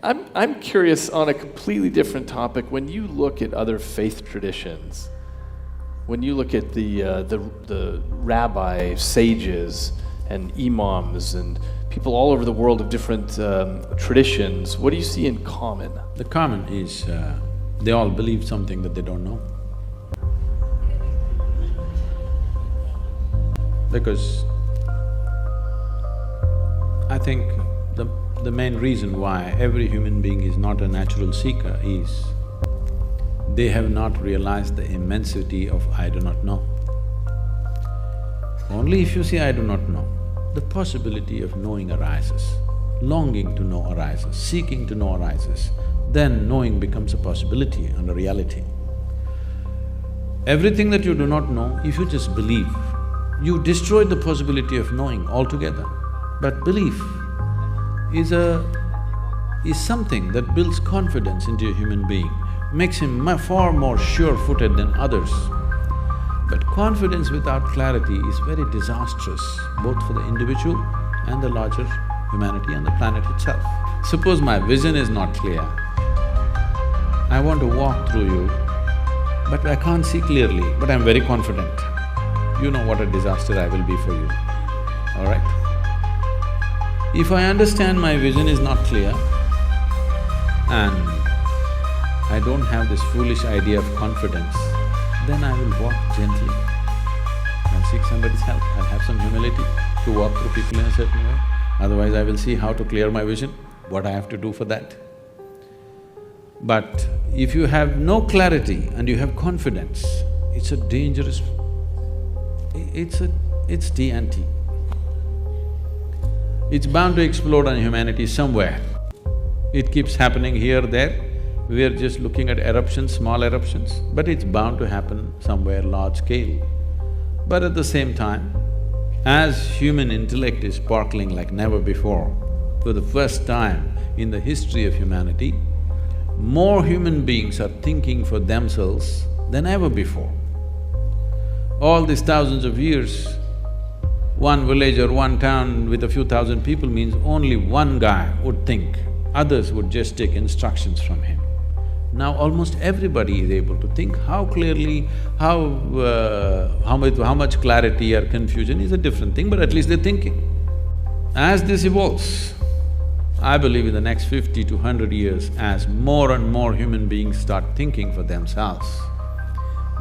I'm curious on a completely different topic. When you look at other faith traditions, when you look at the rabbi, sages, and imams, and people all over the world of different traditions, what do you see in common? The common is they all believe something that they don't know. Because I think the main reason why every human being is not a natural seeker is they have not realized the immensity of I do not know. Only if you say I do not know, the possibility of knowing arises, longing to know arises, seeking to know arises, then knowing becomes a possibility and a reality. Everything that you do not know, if you just believe, you destroy the possibility of knowing altogether. But belief is something that builds confidence into a human being, makes him far more sure-footed than others. But confidence without clarity is very disastrous, both for the individual and the larger humanity and the planet itself. Suppose my vision is not clear, I want to walk through you, but I can't see clearly, but I'm very confident. You know what a disaster I will be for you, all right? If I understand my vision is not clear and I don't have this foolish idea of confidence, then I will walk gently. I'll seek somebody's help, I'll have some humility to walk through people in a certain way. Otherwise I will see how to clear my vision, what I have to do for that. But if you have no clarity and you have confidence, it's a dangerous… it's TNT. It's bound to explode on humanity somewhere. It keeps happening here, there. We are just looking at eruptions, small eruptions, but it's bound to happen somewhere large scale. But at the same time, as human intellect is sparkling like never before, for the first time in the history of humanity, more human beings are thinking for themselves than ever before. All these thousands of years, one village or one town with a few thousand people means only one guy would think, others would just take instructions from him. Now almost everybody is able to think. How clearly, how much clarity or confusion is a different thing, but at least they're thinking. As this evolves, I believe in the next 50 to 100 years, as more and more human beings start thinking for themselves,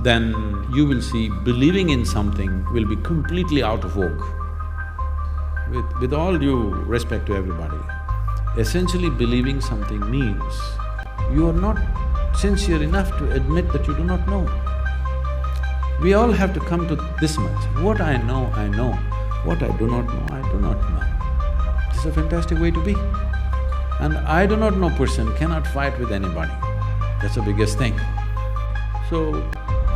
then you will see believing in something will be completely out of vogue. With all due respect to everybody, essentially believing something means you are not sincere enough to admit that you do not know. We all have to come to this much, what I know, I know, what I do not know, I do not know. This is a fantastic way to be. And I do not know person cannot fight with anybody, that's the biggest thing. So,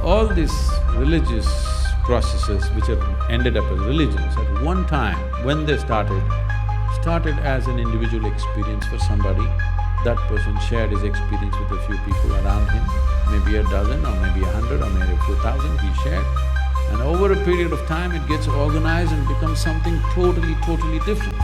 all these religious processes which have ended up as religions, at one time when they started as an individual experience for somebody. That person shared his experience with a few people around him, maybe a dozen or maybe 100 or maybe a few thousand he shared. And over a period of time it gets organized and becomes something totally different.